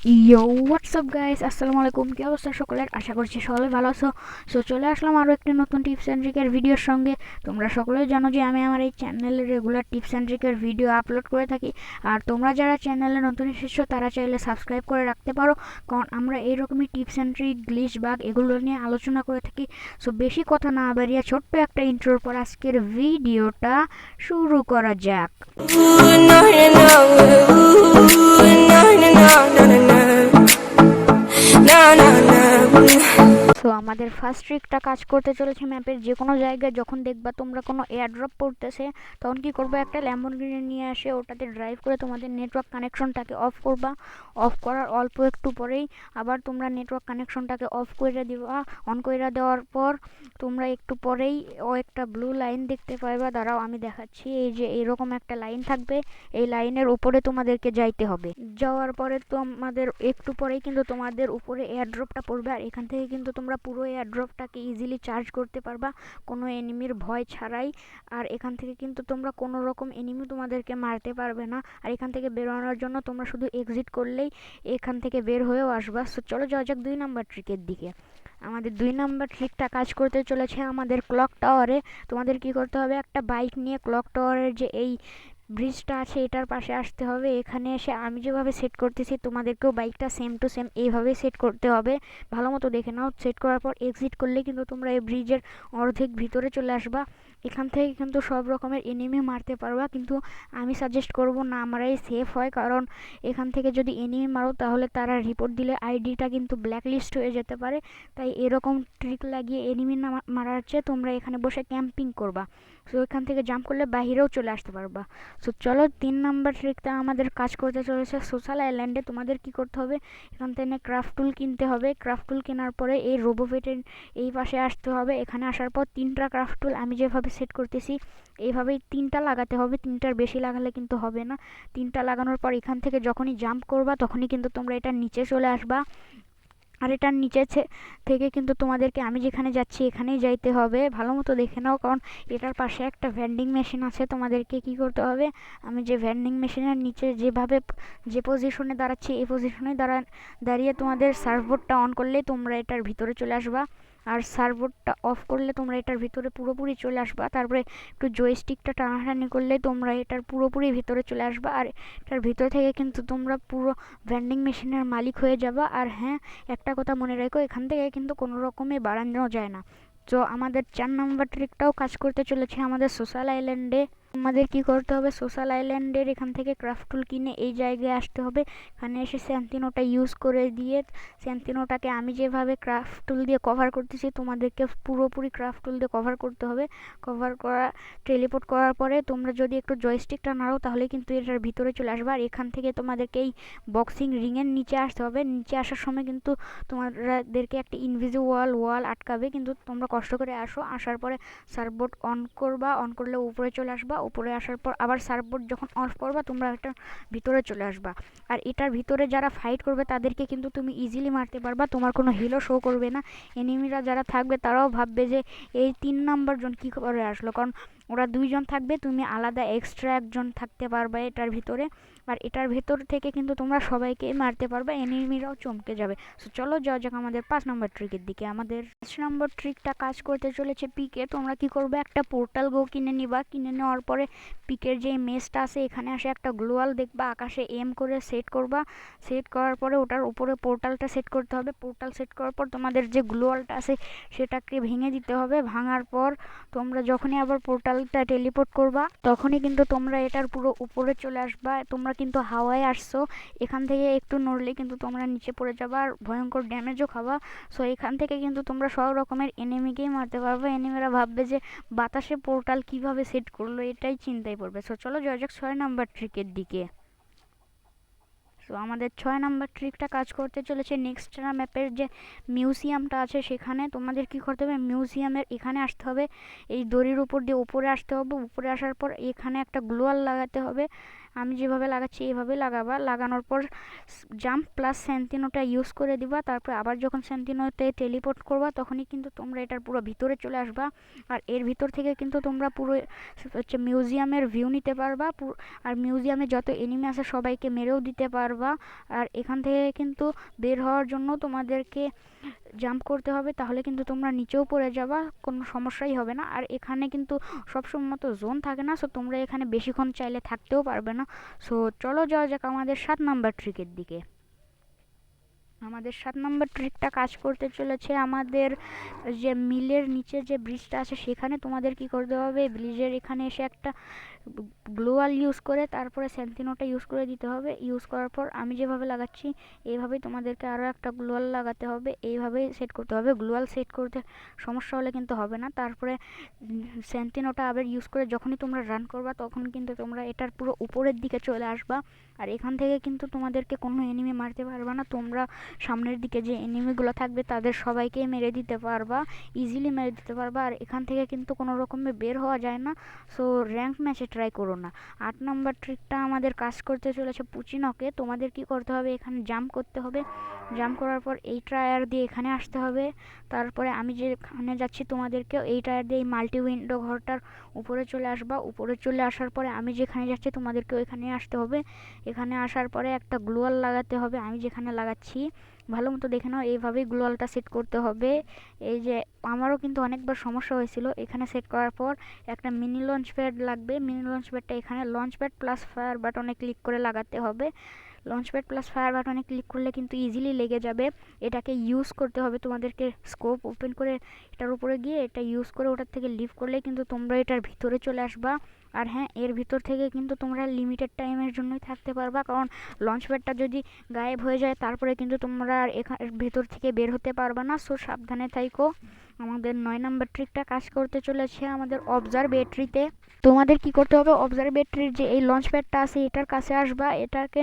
ইয়ো WhatsApp guys, আসসালামু আলাইকুম। কি অবস্থা সকলের? আশা করছি সকলে ভালো আছো। সো চলে আসলাম আরও একটি নতুন টিপস অ্যান্ড ট্রিকের ভিডিওর সঙ্গে। তোমরা সকলেই জানো যে আমি আমার এই চ্যানেলে রেগুলার টিপস অ্যান্ড ট্রিকের ভিডিও আপলোড করে থাকি। আর তোমরা যারা চ্যানেলে নতুন এসেছো তারা চাইলে সাবস্ক্রাইব করে রাখতে পারো, কারণ আমরা এইরকমই tips and trick, glitch, bug এগুলো নিয়ে আলোচনা করে থাকি। সো বেশি কথা না বাড়িয়ে ছোট্ট একটা ইন্ট্রোর পর আজকের ভিডিওটা শুরু করা যাক। সো আমাদের ফার্স্ট ট্রিকটা কাজ করতে চলেছে ম্যাপের যে কোনো জায়গায় যখন দেখবা তোমরা কোনো এয়ারড্রপ পড়তেছে, তখন কি করবে, একটা ল্যাম্বরগিনি নিয়ে আসে ওটাতে ড্রাইভ করে তোমাদের নেটওয়ার্ক কানেকশনটাকে অফ করবা। অফ করার অল্প একটু পরেই আবার তোমরা নেটওয়ার্ক কানেকশনটাকে অফ করে দিবা। অন করে দেওয়ার পর তোমরা একটু পরেই একটা ব্লু লাইন দেখতে পাইবা। দাঁড়াও আমি দেখাচ্ছি। এই যে এরকম একটা লাইন থাকবে, এই লাইনের উপরে তোমাদেরকে যাইতে হবে। যাওয়ার পরে তোমাদের একটু পরেই কিন্তু তোমাদের উপরে এয়ারড্রপটা পড়বে, আর এখান থেকে কিন্তু তোমরা পুরো এয়ারড্রপটাকে ইজিলি চার্জ করতে পারবা কোনো এনিমির ভয় ছাড়াই। আর এখান থেকে কিন্তু তোমরা কোনো রকম এনিমি তোমাদেরকে মারতে পারবে না। আর এখান থেকে বেরোনোর জন্য তোমরা শুধু এক্সিট করলেই এখান থেকে বের হয়েও আসবা। সো চলো যাওয়া যাক 2 নাম্বার ট্রিকের দিকে। আমাদের 2 নাম্বার ট্রিকটা কাজ করতে চলেছে আমাদের ক্লক টাওয়ারে। তোমাদের কি করতে হবে, একটা বাইক নিয়ে ক্লক টাওয়ারের যে এই ব্রিজটা আছে এটার পাশে আসতে হবে। এখানে এসে আমি যেভাবে সেট করতেছি তোমাদেরকেও বাইকটা সেম টু সেম এইভাবে সেট করতে হবে। ভালো মতো দেখে নাও। সেট করার পর এক্সিট করলে কিন্তু তোমরা এই ব্রিজের অর্ধেক ভিতরে চলে আসবা। এখান থেকে কিন্তু সব রকমের এনিমি মারতে পারবা, কিন্তু আমি সাজেস্ট করব না মারাই সেফ হয়, কারণ এখান থেকে যদি এনিমি মারো তাহলে তারা রিপোর্ট দিলে আইডিটা কিন্তু ব্ল্যাকলিস্ট হয়ে যেতে পারে। তাই এরকম ট্রিক লাগিয়ে এনিমি না মারার চেয়ে তোমরা এখানে বসে ক্যাম্পিং করবা। সো এখান থেকে জাম্প করলে বাহিরেও চলে আসতে পারবা। সো চলো 3 নাম্বার ট্রিকটা আমাদের কাজ করতে চলেছে সোশ্যাল আইল্যান্ডে। তোমাদের কি করতে হবে, এখান থেকে ক্রাফট টুল কিনতে হবে। ক্রাফট টুল কেনার পরে এই রোবোভেটের এই পাশে আসতে হবে। এখানে আসার পর 3টা ক্রাফট টুল আমি যেভাবে সেট করতেছি এইভাবেই 3টা লাগাতে হবে। 3টার বেশি লাগালে কিন্তু হবে না। 3টা লাগানোর পর এখান থেকে যখনই জাম্প করবা তখনই কিন্তু তোমরা এটার নিচে চলে আসবা। আর এটার নিচে থেকে কিন্তু তোমাদেরকে আমি যেখানে যাচ্ছি এখানেই যাইতে হবে। ভালো মতো দেখে নাও, কারণ এটার পাশে একটা ভেন্ডিং মেশিন আছে। তোমাদেরকে কি করতে হবে, আমি যে ভেন্ডিং মেশিনের নিচে যেভাবে যে পজিশনে দাঁড়াচ্ছি এই পজিশনে দাঁড়িয়ে তোমাদের সার্ভবোর্ডটা অন করলেই তোমরা এটার ভিতরে চলে আসবা। আর সার্ভবোর্ডটা অফ করলে তোমরা এটার ভিতরে পুরোপুরি চলে আসবা। তারপরে একটু জয়স্টিকটা টানাটানি করলে তোমরা এটার পুরোপুরি ভিতরে চলে আসবা। আর এটার ভিতর থেকে কিন্তু তোমরা পুরো ভেন্ডিং মেশিনের মালিক হয়ে যাবা। আর হ্যাঁ, একটা কথা মনে রেখো, এখান থেকে কিন্তু কোনো রকমে বাড়ানো যায় না। তো আমাদের 4 নাম্বার ট্রিকটাও কাজ করতে চলেছে আমাদের সোশ্যাল আইল্যান্ডে। আমাদের কি করতে হবে, সোশ্যাল আইল্যান্ডের এখান থেকে ক্রাফট টুল কিনে এই জায়গায় আসতে হবে। এখানে এসে স্যান্তিনোটা ইউজ করে দিয়ে স্যান্তিনোটাকে আমি যেভাবে ক্রাফট টুল দিয়ে কভার করতেছি তোমাদেরকে পুরোপুরি ক্রাফট টুল দিয়ে কভার করতে হবে। কভার করা টেলিপোর্ট করার পরে তোমরা যদি একটু জয়স্টিকটা নাড়ো তাহলে কিন্তু এটার ভিতরে চলে আসবে। আর এখান থেকে তোমাদেরকে এই বক্সিং রিংয়ের নিচে আসতে হবে। নিচে আসার সময় কিন্তু তোমাদেরকে একটা ইনভিজিবল ওয়াল আটকাবে, কিন্তু তোমরা কষ্ট করে আসো। আসার পরে সার্ভবোর্ড অন করবা, অন করলে উপরে চলে আসবা। উপরে আসার পর আবার সার্ভবোর্ড যখন অফ করবা তোমরা এটার ভিতরে চলে আসবা। আর এটার ভিতরে যারা ফাইট করবে তাদেরকে কিন্তু তুমি ইজিলি মারতে পারবা, তোমার কোনো হিলও শো করবে না। এনিমিরা যারা থাকবে তারাও ভাববে যে এই 3 নাম্বার জন কী করে আসলো, কারণ ওরা 2জন থাকবে, তুমি আলাদা এক্সট্রা একজন থাকতে পারবে এটার ভিতরে। আর এটার ভেতর থেকে কিন্তু তোমরা সবাইকে মারতে পারবে, এনিমিরাও চমকে যাবে। সো চলো যাওয়া যাক আমাদের 5 নাম্বার ট্রিকের দিকে। আমাদের 5 নম্বর ট্রিকটা কাজ করতে চলেছে পিকে। তোমরা কি করবে, একটা পোর্টাল গো কিনে নিবা। কিনে নেওয়ার পরে পিকের যে মেসটা আছে এখানে আসে একটা গ্লোয়াল দেখবা, আকাশে এম করে সেট করবা। সেট করার পরে ওটার উপরে পোর্টালটা সেট করতে হবে। পোর্টাল সেট করার পর তোমাদের যে গ্লোয়ালটা আছে সেটাকে ভেঙে দিতে হবে। ভাঙার পর তোমরা যখনই আবার পোর্টালটা টেলিপোর্ট করবা তখনই কিন্তু তোমরা এটার পুরো উপরে চলে আসবা। তোমরা কিন্তু হাওয়ায় আসছো, এখান থেকে একটু নড়লে কিন্তু তোমরা নিচে পড়ে যাবা আর ভয়ঙ্কর ড্যামেজও খাবা। সো এখান থেকে কিন্তু তোমরা সব রকমের এনিমিকেই মারতে পারবে। এনিমিরা ভাববে যে বাতাসে পোর্টাল কিভাবে সেট করলো, এটাই চিন্তায় পড়বে। সো চলো যাওয়া যাক 6 নাম্বার ট্রিকের দিকে। তো আমাদের 6 নাম্বার ট্রিকটা কাজ করতে চলেছে নেক্সট্রা ম্যাপের যে মিউজিয়ামটা আছে সেখানে। তোমাদের কি করতে হবে, মিউজিয়ামের এখানে আসতে হবে, এই দড়ির উপর দিয়ে উপরে আসতে হবে। উপরে আসার পর এখানে একটা গ্লোয়াল লাগাতে হবে। আমি যেভাবে লাগাচ্ছি এইভাবে লাগাবা। লাগানোর পর জাম্প প্লাস সেন্টিনোটা ইউজ করে দিবা। তারপর আবার যখন সেন্টিনোতে টেলিপোর্ট করবা তখনই কিন্তু তোমরা এটার পুরো ভিতরে চলে আসবা। আর এর ভিতর থেকে কিন্তু তোমরা পুরো মিউজিয়ামের ভিউ নিতে পারবা। আর মিউজিয়ামে যত এনিমি আছে সবাইকে মেরেও দিতে পারবা। আর এখান থেকে কিন্তু বের হওয়ার জন্য তোমাদেরকে জাম্প করতে হবে, তাহলে কিন্তু তোমরা নিচেও পড়ে যাবা, কোনো সমস্যাই হবে না। আর এখানে কিন্তু সবসময় মতো জোন থাকে না, সো তোমরা এখানে বেশিক্ষণ চাইলে থাকতেও পারবে না। সো চলো যাওয়া যাক আমাদের 7 নাম্বার ট্রিকের দিকে। আমাদের 7 নম্বর ট্রিকটা কাজ করতে চলেছে আমাদের যে মিলের নিচে যে ব্রিজটা আছে সেখানে। তোমাদের কি করতে হবে, ব্রিজের এখানে এসে একটা গ্লোয়াল ইউজ করে তারপরে সেন্টিনোটা ইউজ করে দিতে হবে। ইউজ করার পর আমি যেভাবে লাগাচ্ছি এইভাবেই তোমাদেরকে আরও একটা গ্লোয়াল লাগাতে হবে, এইভাবেই সেট করতে হবে। গ্লোয়াল সেট করতে সমস্যা হলে কিন্তু হবে না। তারপরে সেন্টিনোটা আবার ইউজ করে যখনই তোমরা রান করবা তখন কিন্তু তোমরা এটার পুরো উপরের দিকে চলে আসবা। আর এখান থেকে কিন্তু তোমাদেরকে কোনো এনিমি মারতে পারবা না, তোমরা সামনের দিকে যে এনিমিগুলো থাকবে তাদের সবাইকেই মেরে দিতে পারবা, ইজিলি মেরে দিতে পারবা। আর এখান থেকে কিন্তু কোনো রকমে বের হওয়া যায় না, সো র্যাঙ্ক ম্যাচে ট্রাই করো না। 8 নম্বর ট্রিকটা আমাদের কাজ করতে চলেছে পুচিনকে। তোমাদের কি করতে হবে, এখানে জাম্প করতে হবে। জাম্প করার পর এই টায়ার দিয়ে এখানে আসতে হবে। তারপরে আমি যেখানে যাচ্ছি তোমাদেরকেও এই টায়ার দিয়ে এই মাল্টি উইন্ডো ঘরটার উপরে চলে আসবা। উপরে চলে আসার পরে আমি যেখানে যাচ্ছি তোমাদেরকেও এখানে আসতে হবে। এখানে আসার পরে একটা গ্লোয়াল লাগাতে হবে, আমি যেখানে লাগাচ্ছি ভালো মতো দেখে নাও। এইভাবেই গ্লোয়ালটা সেট করতে হবে। এই যে আমারও কিন্তু অনেকবার সমস্যা হয়েছিল। এখানে সেট করার পর একটা মিনি লঞ্চ প্যাড লাগবে। মিনি লঞ্চ প্যাডটা এখানে লঞ্চ প্যাড প্লাস ফায়ার বাটনে ক্লিক করে লাগাতে হবে। লঞ্চ প্যাড প্লাস ফায়ার বাটনে ক্লিক করলে কিন্তু ইজিলি লেগে যাবে। এটাকে ইউজ করতে হবে তোমাদেরকে, স্কোপ ওপেন করে এটার উপরে গিয়ে এটা ইউজ করে ওটার থেকে লিভ করলে কিন্তু তোমরা এটার ভিতরে চলে আসবা। আর হ্যাঁ, এর ভিতর থেকে কিন্তু তোমরা লিমিটেড টাইমের জন্যই থাকতে পারবা, কারণ লঞ্চ প্যাডটা যদি গায়েব হয়ে যায় তারপরে কিন্তু তোমরা আর এখানের ভেতর থেকে বের হতে পারবা না। সো সাবধানে থাইকো। আমাদের 9 নম্বর ট্রিকটা কাজ করতে চলেছে আমাদের অবজারভেটরিতে। তোমাদের কি করতে হবে, অবজারভেটরির যে এই লঞ্চ প্যাডটা আছে এটার কাছে আসবা, এটাকে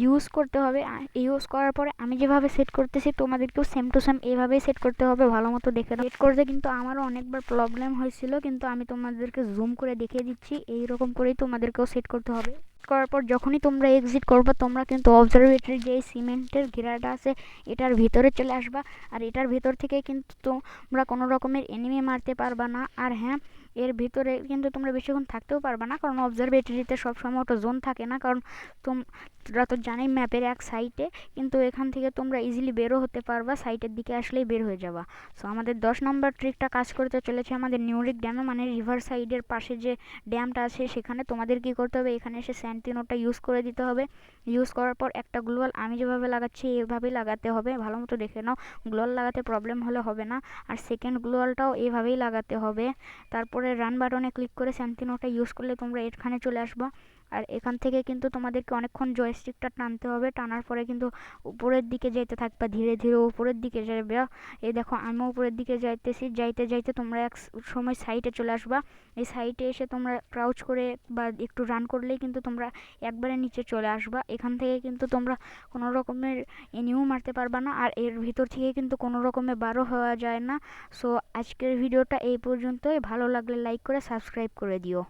ইউজ করতে হবে। ইউজ করার পরে আমি যেভাবে সেট করতেছি তোমাদেরকেও সেম টু সেম এভাবেই সেট করতে হবে। ভালো মতো দেখে সেট করতে কিন্তু আমারও অনেকবার প্রবলেম হয়েছিল, কিন্তু আমি তোমাদেরকে জুম করে দেখিয়ে দিচ্ছি। এইরকম করেই তোমাদেরকেও সেট করতে হবে। করার পর যখনই তোমরা এক্সিট করবা তোমরা কিন্তু অবজারভেটরির যে সিমেন্টের ঘেরাটা আছে এটার ভিতরে চলে আসবা। আর এটার ভিতর থেকে কিন্তু তোমরা কোনো রকমের এনিমি মারতে পারবা না। আর হ্যাঁ, এর ভিতরে কিন্তু তোমরা বেশিক্ষণ থাকতেও পারবা না, কারণ অবজারভেটরিতে সবসময় ওটা জোন থাকে না, কারণ তোমরা তো জানোই ম্যাপের এক সাইডে, কিন্তু এখান থেকে তোমরা ইজিলি বেরও হতে পারবা, সাইটের দিকে আসলেই বের হয়ে যাবা। সো আমাদের 10 নম্বর ট্রিকটা কাজ করতে চলেছে আমাদের নিউরিক ড্যামে, মানে রিভার সাইডের পাশে যে ড্যামটা আছে সেখানে। তোমাদের কি করতে হবে, এখানে এসে সেন্টিনোটা ইউজ করে দিতে হবে। ইউজ করার পর একটা গ্লোয়াল আমি যেভাবে লাগাচ্ছি এভাবেই লাগাতে হবে, ভালো মতো দেখে নাও। গ্লোয়াল লাগাতে প্রবলেম হলে হবে না। আর সেকেন্ড গ্লোয়ালটাও এভাবেই লাগাতে হবে। তারপরে রান বাটনে ক্লিক করে সেন্টিনোটা ইউজ করলে তোমরা এখানে চলে আসবা। আর এখান থেকে কিন্তু তোমাদেরকে অনেকক্ষণ জয়স্টিকটা টানতে হবে, টানার পরে কিন্তু উপরের দিকে যেতে থাকবা, ধীরে ধীরে উপরের দিকে যাবে। এই দেখো আমি উপরের দিকে যাইতেছি, যাইতে যাইতে তোমরা এক সময় সাইডে চলে আসবা। এই সাইডে এসে তোমরা ক্রাউচ করে বা একটু রান করলেই কিন্তু তোমরা একবারে নিচে চলে আসবা। এখান থেকে কিন্তু তোমরা কোনো রকমের এনিমিও মারতে পারবা না, আর এর ভিতর থেকে কিন্তু কোনো রকমের বারো হওয়া যায় না। সো আজকের ভিডিওটা এই পর্যন্তই। ভালো লাগলে লাইক করে সাবস্ক্রাইব করে দিও।